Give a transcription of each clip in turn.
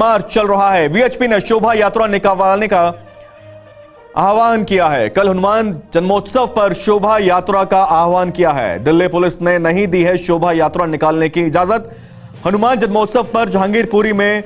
मार्च चल रहा है। वीएचपी ने शोभा यात्रा निकालने का आह्वान किया है। कल हनुमान जन्मोत्सव पर शोभा यात्रा का आह्वान किया है। दिल्ली पुलिस ने नहीं दी है शोभा यात्रा निकालने की इजाजत। हनुमान जन्मोत्सव पर जहांगीरपुरी में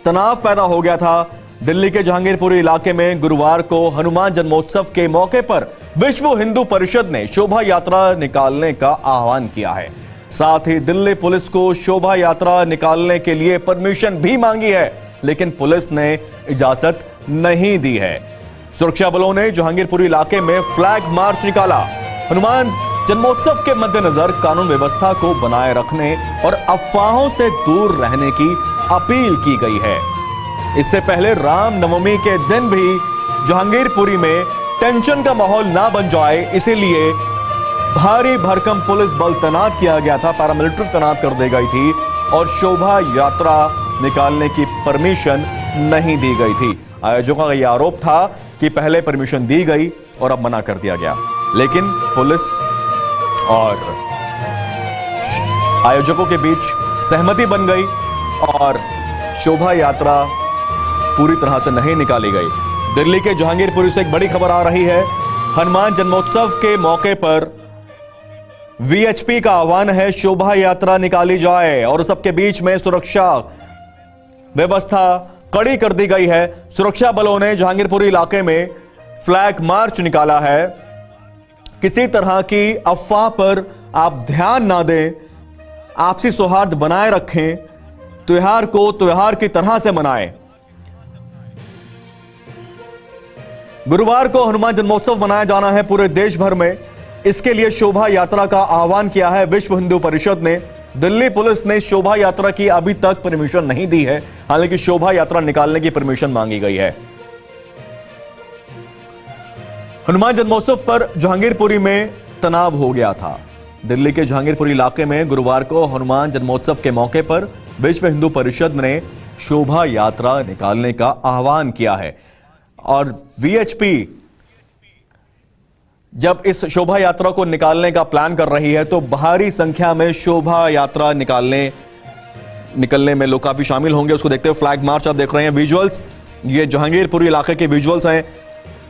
तनाव पैदा हो गया था। दिल्ली के जहांगीरपुरी इलाके में गुरुवार को हनुमान जन्मोत्सव के मौके पर विश्व हिंदू परिषद ने शोभा यात्रा निकालने का आह्वान किया है। साथ ही दिल्ली पुलिस को शोभा यात्रा निकालने के लिए परमिशन भी मांगी है, लेकिन पुलिस ने इजाजत नहीं दी है। सुरक्षा बलों ने जहांगीरपुरी इलाके में फ्लैग मार्च निकाला। हनुमान जन्मोत्सव के मद्देनजर कानून व्यवस्था को बनाए रखने और अफवाहों से दूर रहने की अपील की गई है। इससे पहले रामनवमी के दिन भी जहांगीरपुरी में टेंशन का माहौल ना बन जाए, इसीलिए भारी भरकम पुलिस बल तैनात किया गया था, पैरामिलिट्री तैनात कर दी गई थी और शोभा यात्रा निकालने की परमिशन नहीं दी गई थी। आयोजकों का यह आरोप था कि पहले परमिशन दी गई और अब मना कर दिया गया, लेकिन पुलिस और आयोजकों के बीच सहमति बन गई और शोभा यात्रा पूरी तरह से नहीं निकाली गई। दिल्ली के जहांगीरपुरी से एक बड़ी खबर आ रही है। हनुमान जन्मोत्सव के मौके पर वीएचपी का आह्वान है शोभा यात्रा निकाली जाए और सबके बीच में सुरक्षा व्यवस्था कड़ी कर दी गई है। सुरक्षा बलों ने जहांगीरपुरी इलाके में फ्लैग मार्च निकाला है। किसी तरह की अफवाह पर आप ध्यान ना दें, आपसी सौहार्द बनाए रखें, त्योहार को त्योहार की तरह से मनाएं। गुरुवार को हनुमान जन्मोत्सव मनाया जाना है पूरे देश भर में। इसके लिए शोभा यात्रा का आह्वान किया है विश्व हिंदू परिषद ने। दिल्ली पुलिस ने शोभा यात्रा की अभी तक परमिशन नहीं दी है, हालांकि शोभा यात्रा निकालने की परमिशन मांगी गई है। हनुमान जन्मोत्सव पर जहांगीरपुरी में तनाव हो गया था। दिल्ली के जहांगीरपुरी इलाके में गुरुवार को हनुमान जन्मोत्सव के मौके पर विश्व हिंदू परिषद ने शोभा यात्रा निकालने का आह्वान किया है और वीएचपी जब इस शोभा यात्रा को निकालने का प्लान कर रही है तो भारी संख्या में शोभा यात्रा निकलने में लोग काफी शामिल होंगे। उसको देखते हुए फ्लैग मार्च आप देख रहे हैं विजुअल्स, ये जहांगीरपुरी इलाके के विजुअल्स हैं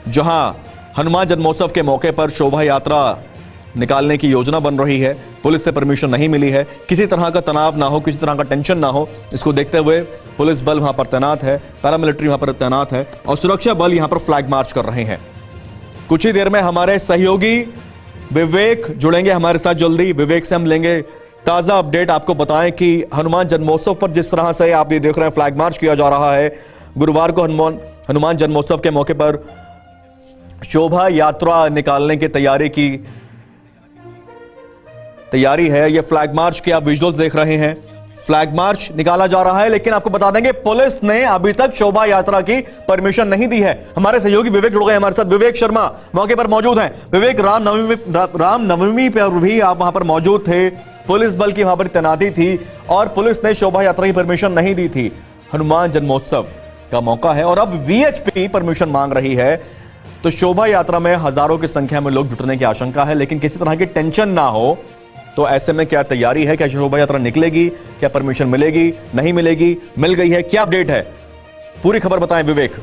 जहां हनुमान जन्मोत्सव के मौके पर शोभा यात्रा निकालने की योजना बन रही है। पुलिस से परमिशन नहीं मिली है, किसी तरह का तनाव ना हो, किसी तरह का टेंशन ना हो, इसको देखते हुए पुलिस बल वहां पर तैनात है, पैरामिलिट्री वहां पर तैनात है और सुरक्षा बल यहां पर फ्लैग मार्च कर रहे हैं। कुछ ही देर में हमारे सहयोगी विवेक जुड़ेंगे हमारे साथ जल्दी। विवेक से हम लेंगे ताजा अपडेट, आपको बताएं कि हनुमान जन्मोत्सव पर जिस तरह से आप ये देख रहे हैं फ्लैग मार्च किया जा रहा है, गुरुवार को हनुमान जन्मोत्सव के मौके पर शोभा यात्रा निकालने की तैयारी है। ये फ्लैग मार्च के आप विजुअल्स देख रहे हैं, फ्लैग मार्च निकाला जा रहा है, लेकिन आपको बता देंगे पुलिस ने अभी तक शोभा यात्रा की परमिशन नहीं दी है। हमारे सहयोगी विवेक जुड़ गए हमारे साथ। विवेक शर्मा मौके पर मौजूद हैं। विवेक, रामनवमी पर भी आप वहां पर मौजूद थे, पुलिस बल की वहां पर तैनाती थी और पुलिस ने शोभा यात्रा की परमिशन नहीं दी थी। हनुमान जन्मोत्सव का मौका है और अब वीएचपी परमिशन मांग रही है, तो शोभा यात्रा में हजारों की संख्या में लोग जुटने की आशंका है, लेकिन किसी तरह की टेंशन ना हो। तो ऐसे में क्या तैयारी है? क्या शोभा यात्रा निकलेगी? क्या परमिशन मिलेगी, नहीं मिलेगी, मिल गई है? क्या अपडेट है? पूरी खबर बताएं विवेक।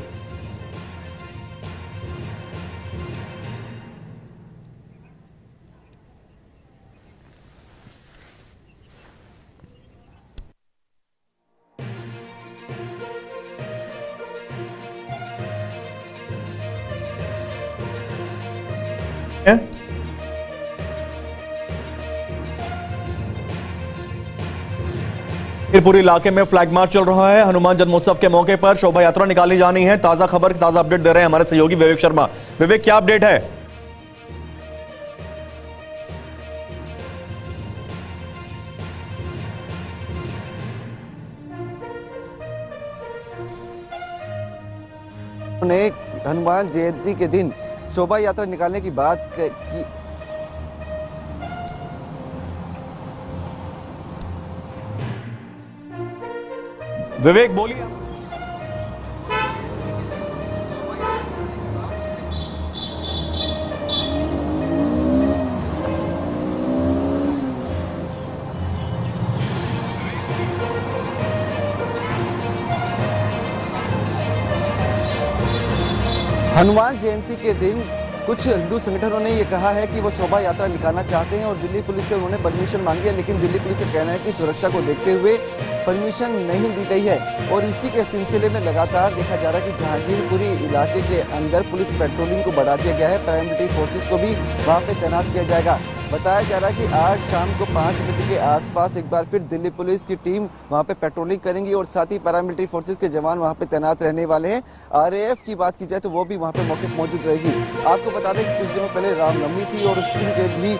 पूरे इलाके में फ्लैग मार्च चल रहा है। हनुमान जन्मोत्सव के मौके पर शोभा यात्रा निकाली जानी है। ताजा खबर, ताजा अपडेट दे रहे हैं हमारे सहयोगी विवेक शर्मा। विवेक, क्या अपडेट है? उन्हें हनुमान जयंती के दिन शोभा यात्रा निकालने की बात की। विवेक बोलिए। हनुमान जयंती के दिन कुछ हिंदू संगठनों ने ये कहा है कि वो शोभा यात्रा निकालना चाहते हैं और दिल्ली पुलिस से उन्होंने परमिशन मांगी है, लेकिन दिल्ली पुलिस का कहना है कि सुरक्षा को देखते हुए परमिशन नहीं दी गई है। और इसी के सिलसिले में लगातार देखा जा रहा है कि जहांगीरपुरी इलाके के अंदर पुलिस पेट्रोलिंग को बढ़ा दिया गया है, पैरामिलिट्री फोर्सेस को भी वहां पे तैनात किया जाएगा। बताया जा रहा है कि आज शाम को 5 बजे के आसपास एक बार फिर दिल्ली पुलिस की टीम वहां पे पेट्रोलिंग करेंगी और साथ ही पैरामिलिट्री फोर्सेस के जवान वहां पे तैनात रहने वाले हैं। आरएएफ की बात की जाए तो वो भी वहां पे मौके पर मौजूद रहेगी। आपको बता दें कि कुछ दिनों पहले रामनवमी थी और उस दिन के भी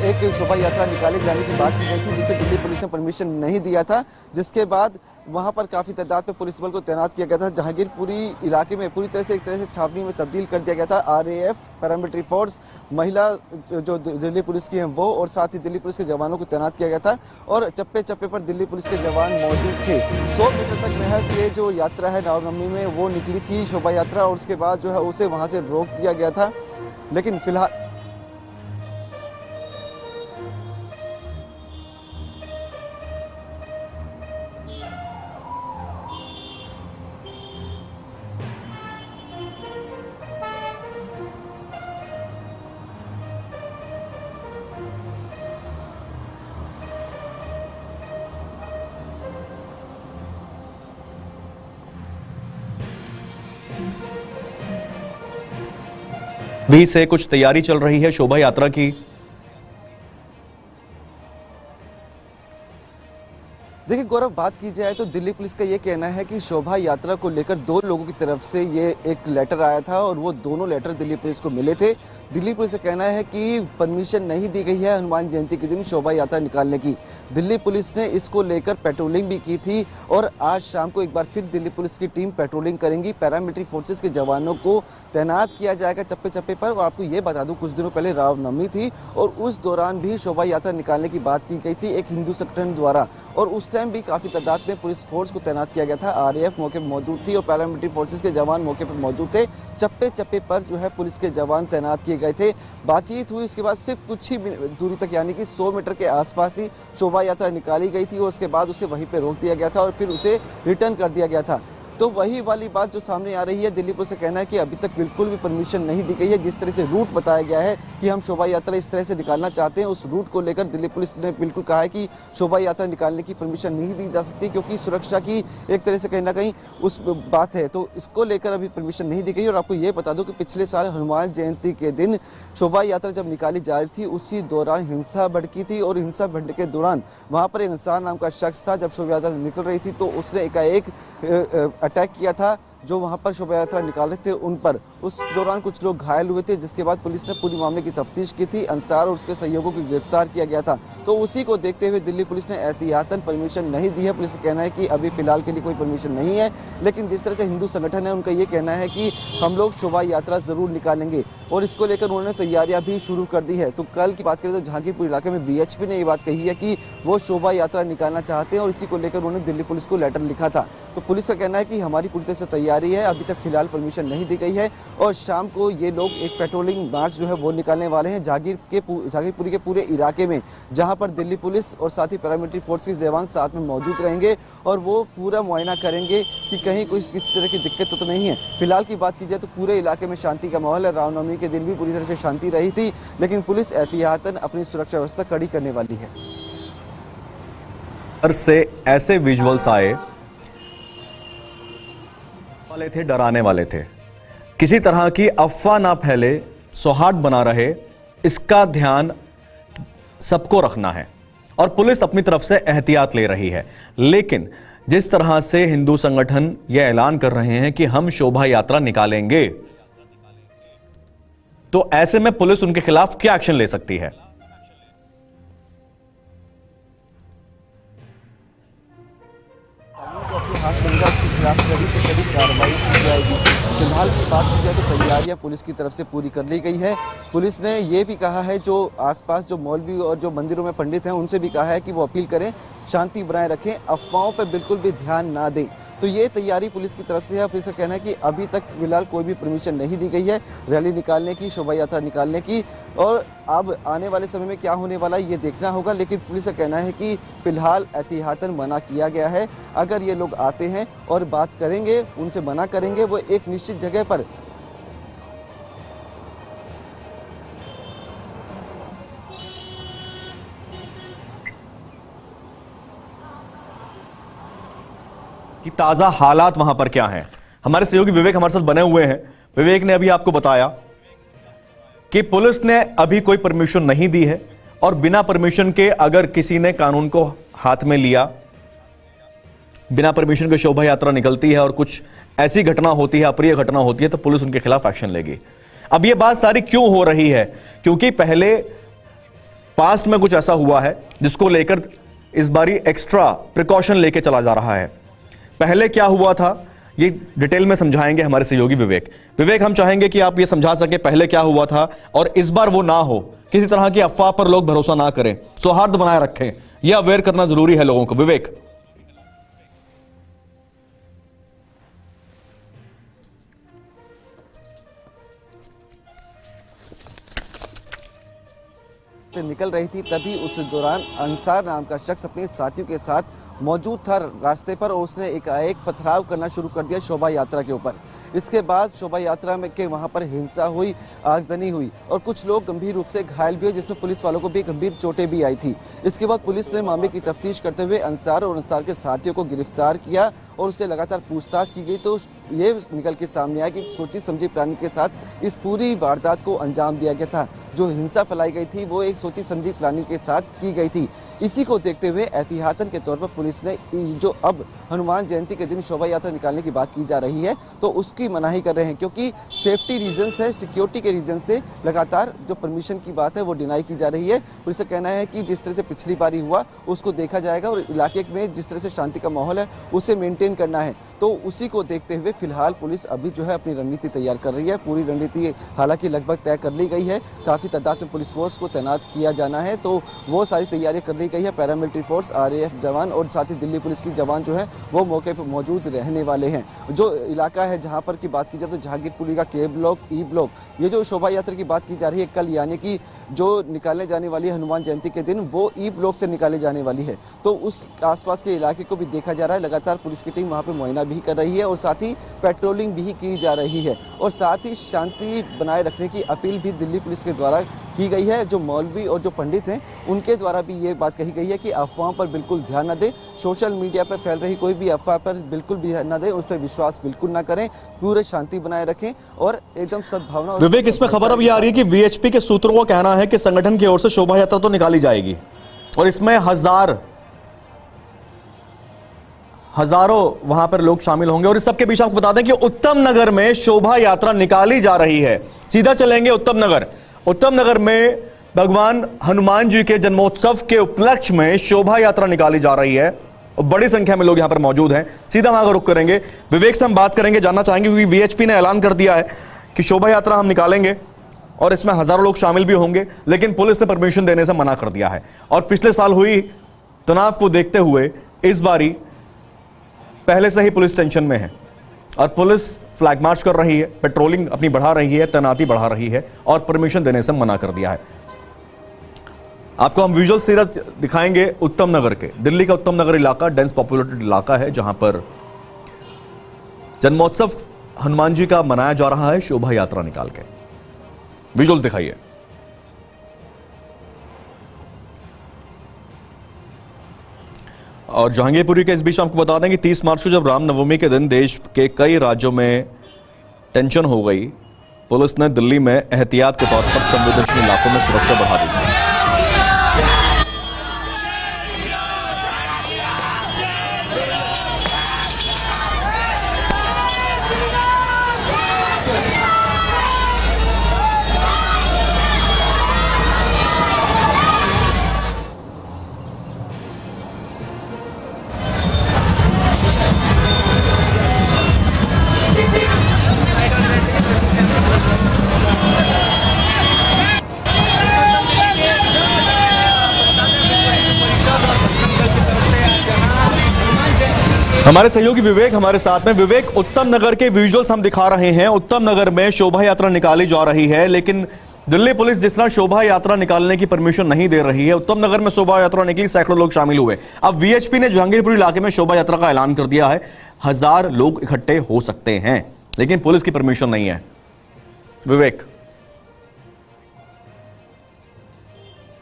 एक शोभा यात्रा निकाले जाने की बात की गई थी, जिसे दिल्ली पुलिस ने परमिशन नहीं दिया था, जिसके बाद वहां पर काफी तादाद में पुलिस बल को तैनात किया गया था। जहांगीरपुरी इलाके में पूरी तरह से एक तरह से छावनी में तब्दील कर दिया गया था। आरएएफ, पैरामिलिट्री फोर्स, महिला जो दिल्ली पुलिस की हैं वो और साथ ही दिल्ली पुलिस के जवानों को तैनात किया गया था और चप्पे चप्पे पर दिल्ली पुलिस के जवान मौजूद थे। 100 मीटर तक महज ये जो यात्रा है रामनवमी में वो निकली थी शोभा यात्रा, और उसके बाद जो है उसे वहां से रोक दिया गया था। लेकिन फिलहाल भी से कुछ तैयारी चल रही है शोभा यात्रा की। देखिए गौरव, बात की जाए तो दिल्ली पुलिस का ये कहना है कि शोभा यात्रा को लेकर 2 लोगों की तरफ से ये एक लेटर आया था और वो दोनों लेटर दिल्ली पुलिस को मिले थे। दिल्ली पुलिस का कहना है कि परमिशन नहीं दी गई है हनुमान जयंती के दिन शोभा यात्रा निकालने की। दिल्ली पुलिस ने इसको लेकर पेट्रोलिंग भी की थी और आज शाम को एक बार फिर दिल्ली पुलिस की टीम पेट्रोलिंग करेंगी। पैरामिलिट्री फोर्सेस के जवानों को तैनात किया जाएगा चप्पे चप्पे पर। और आपको ये बता दूं, कुछ दिनों पहले रामनवमी थी और उस दौरान भी शोभा यात्रा निकालने की बात की गई थी एक हिंदू संगठन द्वारा, और उस टाइम भी काफी तादाद में पुलिस फोर्स को तैनात किया गया था। आरएएफ मौके पर मौजूद थी और पैरामिलिट्री फोर्सेस के जवान मौके पर मौजूद थे। चप्पे चप्पे पर जो है पुलिस के जवान तैनात किए गए थे। बातचीत हुई, उसके बाद सिर्फ कुछ ही दूरी तक यानी कि 100 मीटर के आसपास ही शोभा यात्रा निकाली गई थी और उसके बाद उसे वहीं पे रोक दिया गया था और फिर उसे रिटर्न कर दिया गया था। तो वही वाली बात जो सामने आ रही है, दिल्ली पुलिस का कहना है कि अभी तक बिल्कुल भी परमिशन नहीं दी गई है। जिस तरह से रूट बताया गया है कि हम शोभा यात्रा इस तरह से निकालना चाहते हैं, उस रूट को लेकर दिल्ली पुलिस ने बिल्कुल कहा है कि शोभा यात्रा निकालने की परमिशन नहीं दी जा सकती, क्योंकि सुरक्षा की एक तरह से कहीं ना कहीं उस बात है, तो इसको लेकर अभी परमिशन नहीं दी गई। और आपको ये बता दूं कि पिछले साल हनुमान जयंती के दिन शोभा यात्रा जब निकाली जा रही थी, उसी दौरान हिंसा भड़की थी और हिंसा भड़कने के दौरान वहां पर एक इंसान नाम का शख्स था। जब शोभा यात्रा निकल रही थी तो उसने एकाएक अटैक किया था जो वहां पर शोभा यात्रा निकाल रहे थे उन पर। उस दौरान कुछ लोग घायल हुए थे, जिसके बाद पुलिस ने पूरी मामले की तफ्तीश की थी। अंसार और उसके सहयोगियों को गिरफ्तार किया गया था। तो उसी को देखते हुए दिल्ली पुलिस ने एहतियातन परमिशन नहीं दी है। पुलिस का कहना है कि अभी फिलहाल के लिए कोई परमिशन नहीं है, लेकिन जिस तरह से हिंदू संगठन है उनका ये कहना है कि हम लोग शोभा यात्रा जरूर निकालेंगे और इसको लेकर उन्होंने तैयारियां भी शुरू कर दी है। तो कल की बात करें तो जहांगीरपुर इलाके में वीएचपी ने ये बात कही है कि वो शोभा यात्रा निकालना चाहते हैं और इसी को लेकर उन्होंने दिल्ली पुलिस को लेटर लिखा था। तो पुलिस का कहना है कि हमारी पूरी तरह से तैयारी है, अभी तक फिलहाल परमिशन नहीं दी गई है और शाम को ये लोग एक पेट्रोलिंग मार्च जो है वो निकालने वाले हैं जहांगीरपुरी के पूरे इलाके में, जहां पर दिल्ली पुलिस और साथ ही पैरामिलिट्री फोर्स के जवान साथ में मौजूद रहेंगे और वो पूरा मुआयना करेंगे कि कहीं कोई किसी तरह की दिक्कत तो नहीं है। फिलहाल की बात की जाए तो पूरे इलाके में शांति का माहौल है। रामनवमी के दिन भी पूरी तरह से शांति रही थी, लेकिन पुलिस एहतियातन अपनी सुरक्षा व्यवस्था कड़ी करने वाली है। से ऐसे विजुअल्स आए वाले थे, डराने वाले थे, किसी तरह की अफवाह ना फैले, सौहार्द बना रहे, इसका ध्यान सबको रखना है और पुलिस अपनी तरफ से एहतियात ले रही है। लेकिन जिस तरह से हिंदू संगठन यह ऐलान कर रहे हैं कि हम शोभा यात्रा निकालेंगे, तो ऐसे में पुलिस उनके खिलाफ क्या एक्शन ले सकती है? कड़ी से कड़ी कार्रवाई की जाएगी। फिलहाल की बात की जाए तो तैयारियां पुलिस की तरफ से पूरी कर ली गई है। पुलिस ने ये भी कहा है, जो आसपास जो मौलवी और जो मंदिरों में पंडित हैं उनसे भी कहा है कि वो अपील करें, शांति बनाए रखें, अफवाहों पर बिल्कुल भी ध्यान ना दें। तो ये तैयारी पुलिस की तरफ से है। पुलिस का कहना है कि अभी तक फिलहाल कोई भी परमिशन नहीं दी गई है रैली निकालने की, शोभा यात्रा निकालने की, और अब आने वाले समय में क्या होने वाला है ये देखना होगा। लेकिन पुलिस का कहना है कि फिलहाल एहतियातन मना किया गया है। अगर ये लोग आते हैं और बात करेंगे, उनसे मना करेंगे, वो एक निश्चित जगह पर कि ताजा हालात वहां पर क्या हैं। हमारे सहयोगी विवेक हमारे साथ बने हुए हैं। विवेक ने अभी आपको बताया कि पुलिस ने अभी कोई परमिशन नहीं दी है और बिना परमिशन के अगर किसी ने कानून को हाथ में लिया, बिना परमिशन के शोभा यात्रा निकलती है और कुछ ऐसी घटना होती है, अप्रिय घटना होती है, तो पुलिस उनके खिलाफ एक्शन लेगी। अब यह बात सारी क्यों हो रही है? क्योंकि पहले पास्ट में कुछ ऐसा हुआ है जिसको लेकर इस बारी एक्स्ट्रा प्रिकॉशन लेके चला जा रहा है। पहले क्या हुआ था ये डिटेल में समझाएंगे हमारे सहयोगी विवेक। विवेक, हम चाहेंगे कि आप ये समझा सके पहले क्या हुआ था और इस बार वो ना हो, किसी तरह की अफवाह पर लोग भरोसा ना करें, सौहार्द बनाए रखें, यह अवेयर करना जरूरी है लोगों को। विवेक। से निकल रही थी तभी उस दौरान अंसार नाम का शख्स अपने साथियों के साथ मौजूद था रास्ते पर और उसने एकाएक पथराव करना शुरू कर दिया शोभा यात्रा के ऊपर। इसके बाद शोभा यात्रा में के वहां पर हिंसा हुई, आगजनी हुई और कुछ लोग गंभीर रूप से घायल भी हुए, जिसमें पुलिस वालों को भी गंभीर चोटें भी आई थी। इसके बाद पुलिस ने मामले की तफ्तीश करते हुए अंसार और अंसार के साथियों को गिरफ्तार किया और उससे लगातार पूछताछ की गई। तो ये निकल के सामने आया कि सोची समझी प्लानिंग के साथ इस पूरी वारदात को अंजाम दिया गया था। जो हिंसा फैलाई गई थी वो एक सोची समझी प्लानिंग के साथ की गई थी। इसी को देखते हुए एहतियातन के तौर पर पुलिस ने जो अब हनुमान जयंती के दिन शोभा यात्रा निकालने की बात की जा रही है तो उसकी मनाही कर रहे हैं, क्योंकि सेफ्टी रीजन है, सिक्योरिटी के रीजन से लगातार जो परमिशन की बात है वो डिनाई की जा रही है। पुलिस का कहना है कि जिस तरह से पिछली बारी हुआ उसको देखा जाएगा और इलाके में जिस तरह से शांति का माहौल है उसे मेंटेन करना है। तो उसी को देखते हुए फिलहाल पुलिस अभी जो है अपनी रणनीति तैयार कर रही है। पूरी रणनीति हालांकि लगभग तय कर ली गई है, काफ़ी तादाद में पुलिस फोर्स को तैनात किया जाना है, तो वो सारी तैयारी कर ली गई है। पैरामिलिट्री फोर्स, RAF जवान और साथ ही दिल्ली पुलिस की जवान जो है वो मौके पर मौजूद रहने वाले हैं। जो इलाका है जहाँ पर की बात की जाए तो जहांगीरपुरी का K ब्लॉक, E ब्लॉक, ये जो शोभा यात्रा की बात की जा रही है कल, यानी कि जो निकालने जाने वाली है हनुमान जयंती के दिन, वो E ब्लॉक से निकाले जाने वाली है। तो उस आसपास के इलाके को भी देखा जा रहा है। लगातार पुलिस की टीम वहाँ पे मुआयना भी कर रही है और साथ ही पेट्रोलिंग भी की जा रही है और साथ ही शांति बनाए रखने की अपील भी दिल्ली पुलिस के द्वारा की गई है। जो मौलवी और जो पंडित हैं उनके द्वारा भी ये बात कही गई है कि अफवाहों पर बिल्कुल ध्यान न दें, सोशल मीडिया पर फैल रही कोई भी अफवाह पर बिल्कुल भी न दें, उस पर विश्वास बिल्कुल न करें, पूरे शांति बनाए रखें और एकदम सद्भावना। विवेक, इसमें खबर अब ये आ रही है कि VHP के सूत्रों का कहना है कि संगठन की ओर से शोभा यात्रा तो निकाली जाएगी और इसमें हजारों वहां पर लोग शामिल होंगे। और इस सबके बीच आपको बता दें कि उत्तम नगर में शोभा यात्रा निकाली जा रही है। सीधा चलेंगे उत्तम नगर। उत्तम नगर में भगवान हनुमान जी के जन्मोत्सव के उपलक्ष्य में शोभा यात्रा निकाली जा रही है और बड़ी संख्या में लोग यहां पर मौजूद हैं। सीधा वहां का रुख करेंगे, विवेक से हम बात करेंगे, जानना चाहेंगे क्योंकि VHP ने ऐलान कर दिया है कि शोभा यात्रा हम निकालेंगे और इसमें हजारों लोग शामिल भी होंगे, लेकिन पुलिस ने परमिशन देने से मना कर दिया है। और पिछले साल हुई तनाव को देखते हुए इस बारी पहले से ही पुलिस टेंशन में है और पुलिस फ्लैग मार्च कर रही है, पेट्रोलिंग अपनी बढ़ा रही है, तैनाती बढ़ा रही है और परमिशन देने से मना कर दिया है। आपको हम विजुअल सीरीज दिखाएंगे उत्तम नगर के। दिल्ली का उत्तम नगर इलाका डेंस पॉपुलेटेड इलाका है जहां पर जन्मोत्सव हनुमान जी का मनाया जा रहा है शोभा यात्रा निकाल के। विजुअल्स दिखाइए। और जहांगीरपुरी के इस बीच आपको बता दें कि 30 मार्च को जब रामनवमी के दिन देश के कई राज्यों में टेंशन हो गई, पुलिस ने दिल्ली में एहतियात के तौर पर संवेदनशील इलाकों में सुरक्षा बढ़ा दी थी। हमारे सहयोगी विवेक हमारे साथ में। विवेक, उत्तम नगर के विजुअल्स हम दिखा रहे हैं। उत्तम नगर में शोभा यात्रा निकाली जा रही है, लेकिन दिल्ली पुलिस जिस तरह शोभा यात्रा निकालने की परमिशन नहीं दे रही है। उत्तम नगर में शोभा यात्रा निकली, सैकड़ों लोग शामिल हुए। अब VHP ने जहांगीरपुरी इलाके में शोभा यात्रा का ऐलान कर दिया है, 1000 लोग इकट्ठे हो सकते हैं, लेकिन पुलिस की परमिशन नहीं है। विवेक,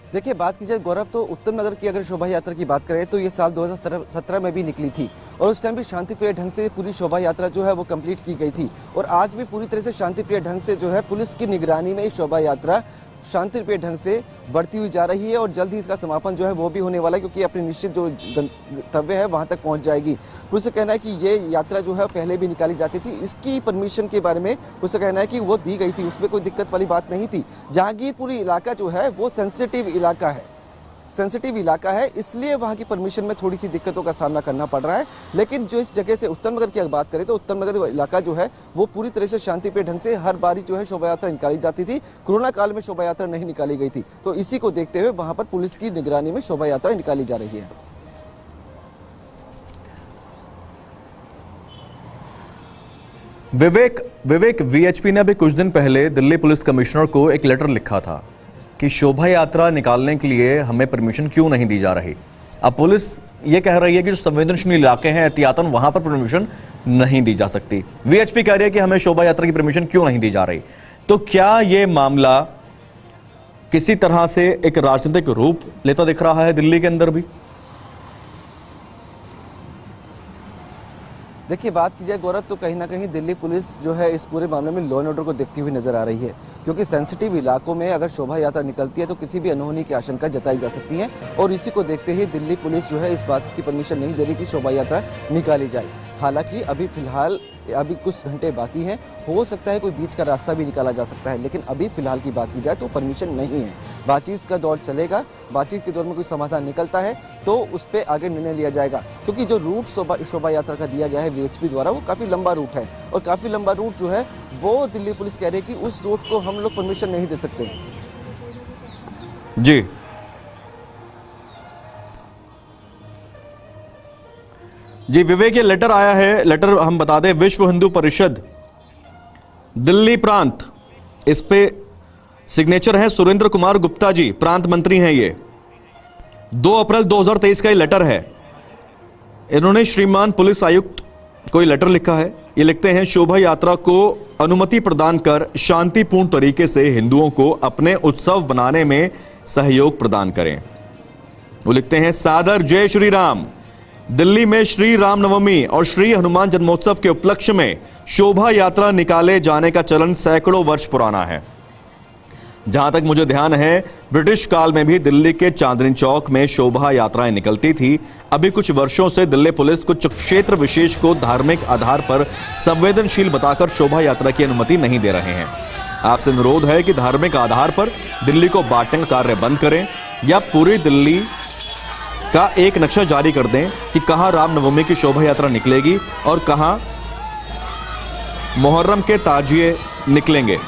देखिए, बात की जाए गौरव, तो उत्तम नगर की अगर शोभा यात्रा की बात करें तो ये साल 2017 में भी निकली थी और उस टाइम भी शांतिप्रिय ढंग से पूरी शोभा यात्रा जो है वो कंप्लीट की गई थी। और आज भी पूरी तरह से शांतिप्रिय ढंग से जो है पुलिस की निगरानी में ये शोभा यात्रा शांतिप्रिय ढंग से बढ़ती हुई जा रही है और जल्द ही इसका समापन जो है वो भी होने वाला है, क्योंकि अपनी निश्चित जो गंतव्य है वहां तक पहुंच जाएगी। पुलिस का कहना है कि ये यात्रा जो है पहले भी निकाली जाती थी, इसकी परमिशन के बारे में पुलिस का कहना है कि वो दी गई थी, उसमें कोई दिक्कत वाली बात नहीं थी। जहांगीरपुरी इलाका जो है वो सेंसिटिव इलाका है, इसलिए वहां की परमिशन में थोड़ी सी दिक्कतों का सामना करना पड़ रहा है। लेकिन जो इस जगह से उत्तम नगर की अगर बात करें तो उत्तम नगर इलाका जो है वो पूरी तरह से शांतिप्रिय ढंग से हर बारी जो है शोभा यात्रा निकाली जाती थी। कोरोना काल में शोभा यात्रा नहीं निकाली गई थी, तो इसी को देखते हुए वहां पर पुलिस की निगरानी में शोभा यात्रा निकाली जा रही है। विवेक वीएचपी ने अभी कुछ दिन पहले दिल्ली पुलिस कमिश्नर को एक लेटर लिखा था कि शोभा यात्रा निकालने के लिए हमें परमिशन क्यों नहीं दी जा रही। अब पुलिस ये कह रही है कि जो संवेदनशील इलाके हैं एहतियातन वहां पर परमिशन नहीं दी जा सकती। वीएचपी कह रही है कि हमें शोभा यात्रा की परमिशन क्यों नहीं दी जा रही। तो क्या ये मामला किसी तरह से एक राजनीतिक रूप लेता दिख रहा है दिल्ली के अंदर भी? देखिए, बात की जाए गौरव, तो कहीं ना कहीं दिल्ली पुलिस जो है इस पूरे मामले में लॉ एंड ऑर्डर को देखती हुई नजर आ रही है, क्योंकि सेंसिटिव इलाकों में अगर शोभा यात्रा निकलती है तो किसी भी अनहोनी की आशंका जताई जा सकती है और इसी को देखते ही दिल्ली पुलिस जो है इस बात की परमिशन नहीं दे रही कि शोभा यात्रा निकाली जाए। हालांकि अभी फिलहाल कुछ घंटे बाकी हैं, हो सकता है कोई बीच का रास्ता भी निकाला जा सकता है, लेकिन अभी फिलहाल की बात की जाए तो परमिशन नहीं है। बातचीत का दौर चलेगा, बातचीत के दौर में कोई समाधान निकलता है तो उस पर आगे निर्णय लिया जाएगा, क्योंकि जो रूट शोभा यात्रा का दिया गया है वीएचपी द्वारा वो काफ़ी लंबा रूट है और काफ़ी लंबा रूट जो है वो दिल्ली पुलिस कह रही है कि उस रूट को हम लोग परमिशन नहीं दे सकते। जी विवेक, ये लेटर आया है, लेटर हम बता दें विश्व हिंदू परिषद दिल्ली प्रांत, इस पे सिग्नेचर है सुरेंद्र कुमार गुप्ता जी, प्रांत मंत्री हैं ये। 2 अप्रैल 2023 का ये लेटर है। इन्होंने श्रीमान पुलिस आयुक्त को ये लेटर लिखा है। ये लिखते हैं, शोभा यात्रा को अनुमति प्रदान कर शांतिपूर्ण तरीके से हिंदुओं को अपने उत्सव बनाने में सहयोग प्रदान करें। वो लिखते हैं, सादर जय श्री राम। दिल्ली में श्री राम नवमी और श्री हनुमान जन्मोत्सव के उपलक्ष्य में शोभा यात्रा निकाले जाने का चलन सैकड़ों वर्ष पुराना है। जहां तक मुझे ध्यान है, ब्रिटिश काल में भी दिल्ली के चांदनी चौक में शोभा यात्राएं निकलती थी। अभी कुछ वर्षों से दिल्ली पुलिस कुछ क्षेत्र विशेष को धार्मिक आधार पर संवेदनशील बताकर शोभा यात्रा की अनुमति नहीं दे रहे हैं। आपसे अनुरोध है कि धार्मिक आधार पर दिल्ली को बांटने का कार्य बंद करें या पूरी दिल्ली का एक नक्शा जारी कर दें कि कहां रामनवमी की शोभा यात्रा निकलेगी और कहां मुहर्रम के ताजिए निकलेंगे।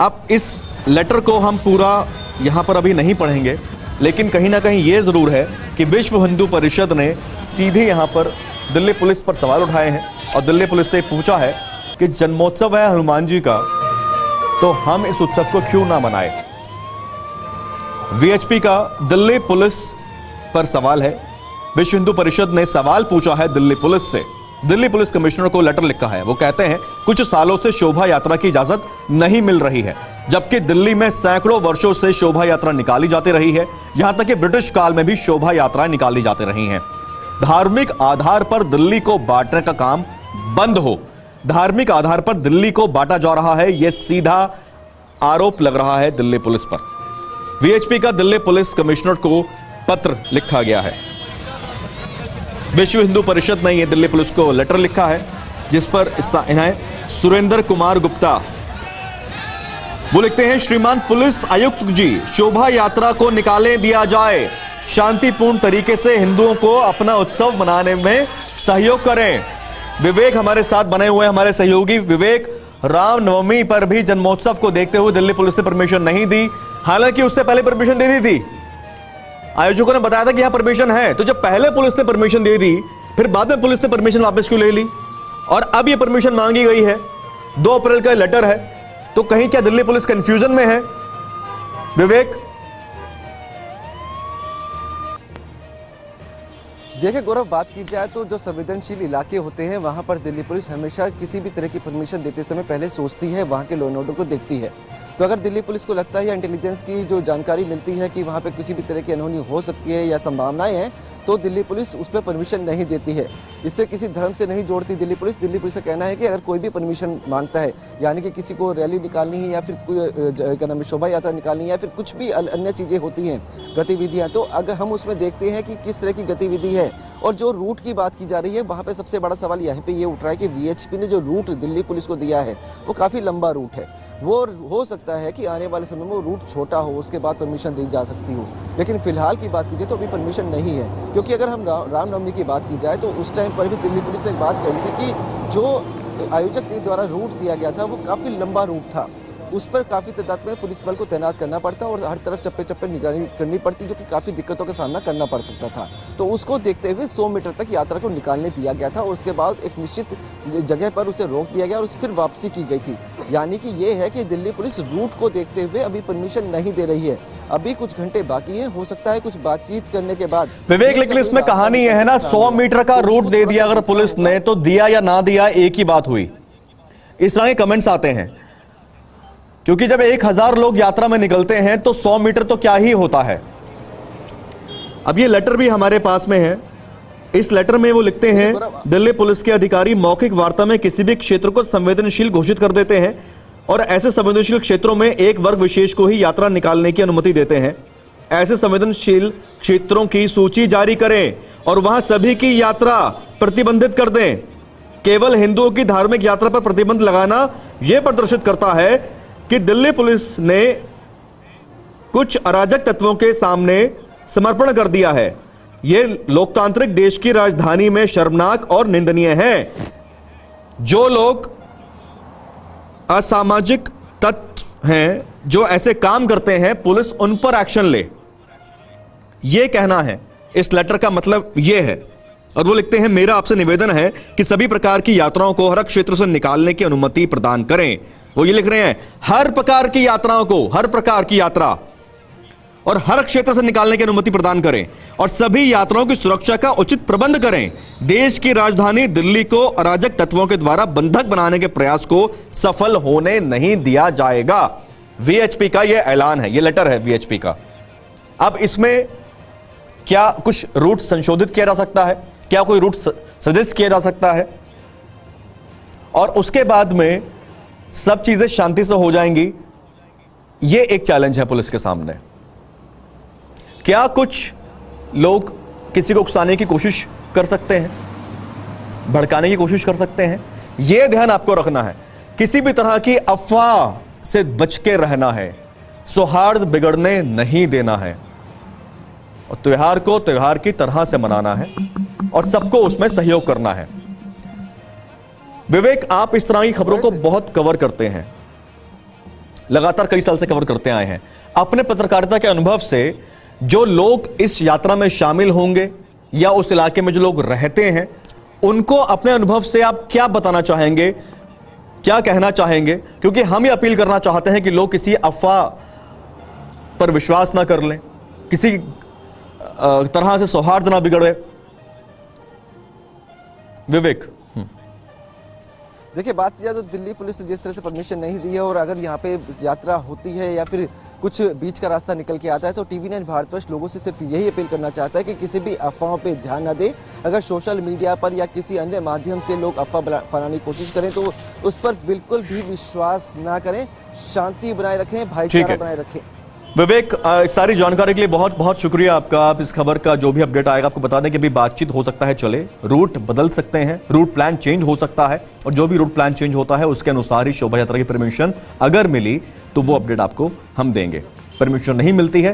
अब इस लेटर को हम पूरा यहां पर अभी नहीं पढ़ेंगे, लेकिन कहीं ना कहीं यह जरूर है कि विश्व हिंदू परिषद ने सीधे यहां पर दिल्ली पुलिस पर सवाल उठाए हैं और दिल्ली पुलिस से पूछा है कि जन्मोत्सव है हनुमान जी का, तो हम इस उत्सव को क्यों ना मनाएं। वीएचपी का दिल्ली पुलिस पर सवाल है। विश्व हिंदू परिषद ने सवाल पूछा है दिल्ली पुलिस से। दिल्ली पुलिस कमिश्नर को लेटर लिखा है। वो कहते हैं, कुछ सालों से शोभा यात्रा की इजाजत नहीं मिल रही है, जबकि दिल्ली में सैकड़ों वर्षों से शोभा यात्रा निकाली जाती रही है। यहां तक कि ब्रिटिश काल में भी शोभा यात्राएं निकाली जाती रही हैं। धार्मिक आधार पर दिल्ली को बांटने का काम बंद हो। धार्मिक आधार पर दिल्ली को बांटा जा रहा है, यह सीधा आरोप लग रहा है दिल्ली पुलिस पर। वीएचपी का दिल्ली पुलिस कमिश्नर को पत्र लिखा गया है। विश्व हिंदू परिषद ने यह दिल्ली पुलिस को लेटर लिखा है, जिस पर इन्हें सुरेंद्र कुमार गुप्ता वो लिखते हैं, श्रीमान पुलिस आयुक्त जी, शोभा यात्रा को निकाले दिया जाए, शांतिपूर्ण तरीके से हिंदुओं को अपना उत्सव मनाने में सहयोग करें। विवेक हमारे साथ बने हुए हमारे सहयोगी। विवेक, रामनवमी पर भी जन्मोत्सव को देखते हुए दिल्ली पुलिस ने परमिशन नहीं दी, हालांकि उससे पहले परमिशन दे दी थी। आयोजकों ने बताया था कि यहां परमिशन है, तो जब पहले पुलिस ने परमिशन दे दी, फिर बाद में पुलिस ने परमिशन वापस क्यों ले ली और अब यह परमिशन मांगी गई है? 2 अप्रैल का लेटर है, तो कहीं क्या दिल्ली पुलिस कंफ्यूजन में है? विवेक, देखिए गौरव, बात की जाए तो जो संवेदनशील इलाके होते हैं वहां पर दिल्ली पुलिस हमेशा किसी भी तरह की परमिशन देते समय पहले सोचती है, वहां के लॉ एंड ऑर्डर को देखती है। तो अगर दिल्ली पुलिस को लगता है या इंटेलिजेंस की जो जानकारी मिलती है कि वहाँ पे किसी भी तरह की अनहोनी हो सकती है या संभावनाएं हैं, तो दिल्ली पुलिस उस पर परमिशन नहीं देती है। इससे किसी धर्म से नहीं जोड़ती दिल्ली पुलिस। दिल्ली पुलिस का कहना है कि अगर कोई भी परमिशन मांगता है, यानी कि किसी को रैली निकालनी है या फिर क्या नाम है शोभा यात्रा निकालनी है या फिर कुछ भी अन्य चीज़ें होती हैं, गतिविधियाँ, तो अगर हम उसमें देखते हैं कि किस तरह की गतिविधि है और जो रूट की बात की जा रही है, वहाँ पे सबसे बड़ा सवाल यहाँ पे ये उठ रहा है कि वीएचपी ने जो रूट दिल्ली पुलिस को दिया है वो काफ़ी लंबा रूट है। वो हो सकता है कि आने वाले समय में वो रूट छोटा हो, उसके बाद परमिशन दी जा सकती हो, लेकिन फिलहाल की बात कीजिए तो अभी परमिशन नहीं है। क्योंकि अगर हम रामनवमी की बात की जाए तो उस टाइम पर भी दिल्ली पुलिस ने एक बात कही थी कि जो आयोजक के द्वारा रूट दिया गया था वो काफ़ी लंबा रूट था, उस पर काफ़ी तादाद में पुलिस बल को तैनात करना पड़ता और हर तरफ चप्पे चप्पे निगरानी करनी पड़ती, जो कि काफ़ी दिक्कतों का सामना करना पड़ सकता था। तो उसको देखते हुए 100 मीटर तक यात्रा को निकालने दिया गया था और उसके बाद एक निश्चित जगह पर उसे रोक दिया गया और फिर वापसी की गई थी। यानी कि ये है कि दिल्ली पुलिस रूट को देखते हुए अभी परमिशन नहीं दे रही है। अभी कुछ घंटे बाकी हैं, हो सकता है कुछ बातचीत करने के बाद। विवेक, लेकिन इसमें कहानी ये है ना, 100 मीटर का रूट दे दिया अगर पुलिस ने, तो दिया या ना दिया एक ही बात हुई। इस तरह के कमेंट्स आते हैं, क्योंकि जब 1000 लोग यात्रा में निकलते हैं तो 100 मीटर तो क्या ही होता है। अब ये लेटर भी हमारे पास में है। इस लेटर में वो लिखते हैं, दिल्ली पुलिस के अधिकारी मौखिक वार्ता में किसी भी क्षेत्र को संवेदनशील घोषित कर देते हैं और ऐसे संवेदनशील क्षेत्रों में एक वर्ग विशेष को ही यात्रा निकालने की अनुमति देते हैं। ऐसे संवेदनशील क्षेत्रों की सूची जारी करें और वहां सभी की यात्रा प्रतिबंधित कर दें। केवल हिंदुओं की धार्मिक यात्रा पर प्रतिबंध लगाना यह प्रदर्शित करता है कि दिल्ली पुलिस ने कुछ अराजक तत्वों के सामने समर्पण कर दिया है। यह लोकतांत्रिक देश की राजधानी में शर्मनाक और निंदनीय है। जो लोग असामाजिक तत्व हैं, जो ऐसे काम करते हैं, पुलिस उन पर एक्शन ले, यह कहना है। इस लेटर का मतलब यह है। और वो लिखते हैं, मेरा आपसे निवेदन है कि सभी प्रकार की यात्राओं को हर क्षेत्र से निकालने की अनुमति प्रदान करें। वो ये लिख रहे हैं, हर प्रकार की यात्राओं को, हर प्रकार की यात्रा और हर क्षेत्र से निकालने की अनुमति प्रदान करें और सभी यात्राओं की सुरक्षा का उचित प्रबंध करें। देश की राजधानी दिल्ली को अराजक तत्वों के द्वारा बंधक बनाने के प्रयास को सफल होने नहीं दिया जाएगा। वीएचपी का यह ऐलान है, यह लेटर है वीएचपी का। अब इसमें क्या कुछ रूट संशोधित किया जा सकता है? क्या कोई रूट सजेस्ट किया जा सकता है और उसके बाद में सब चीजें शांति से हो जाएंगी? यह एक चैलेंज है पुलिस के सामने। क्या कुछ लोग किसी को उकसाने की कोशिश कर सकते हैं, भड़काने की कोशिश कर सकते हैं? यह ध्यान आपको रखना है। किसी भी तरह की अफवाह से बच के रहना है, सौहार्द बिगड़ने नहीं देना है और त्योहार को त्योहार की तरह से मनाना है और सबको उसमें सहयोग करना है। विवेक, आप इस तरह की खबरों को बहुत कवर करते हैं, लगातार कई साल से कवर करते आए हैं। अपने पत्रकारिता के अनुभव से जो लोग इस यात्रा में शामिल होंगे या उस इलाके में जो लोग रहते हैं, उनको अपने अनुभव से आप क्या बताना चाहेंगे, क्या कहना चाहेंगे? क्योंकि हम ये अपील करना चाहते हैं कि लोग किसी अफवाह पर विश्वास ना कर लें, किसी तरह से सौहार्द ना बिगड़े। विवेक, देखिए, बात किया तो दिल्ली पुलिस ने जिस तरह से परमिशन नहीं दी है और अगर यहाँ पे यात्रा होती है या फिर कुछ बीच का रास्ता निकल के आता है, तो टीवी9 भारतवर्ष लोगों से सिर्फ यही अपील करना चाहता है कि किसी भी अफवाहों पे ध्यान न दें। अगर सोशल मीडिया पर या किसी अन्य माध्यम से लोग अफवाह फैलाने की कोशिश करें तो उस पर बिल्कुल भी विश्वास ना करें। शांति बनाए रखें, भाईचारा बनाए रखें। विवेक, सारी जानकारी के लिए बहुत बहुत शुक्रिया आपका। आप इस खबर का जो भी अपडेट आएगा आपको बता दें कि अभी बातचीत हो सकता है, चले रूट बदल सकते हैं, रूट प्लान चेंज हो सकता है और जो भी रूट प्लान चेंज होता है उसके अनुसार ही शोभा यात्रा की परमिशन अगर मिली तो वो अपडेट आपको हम देंगे। परमिशन नहीं मिलती है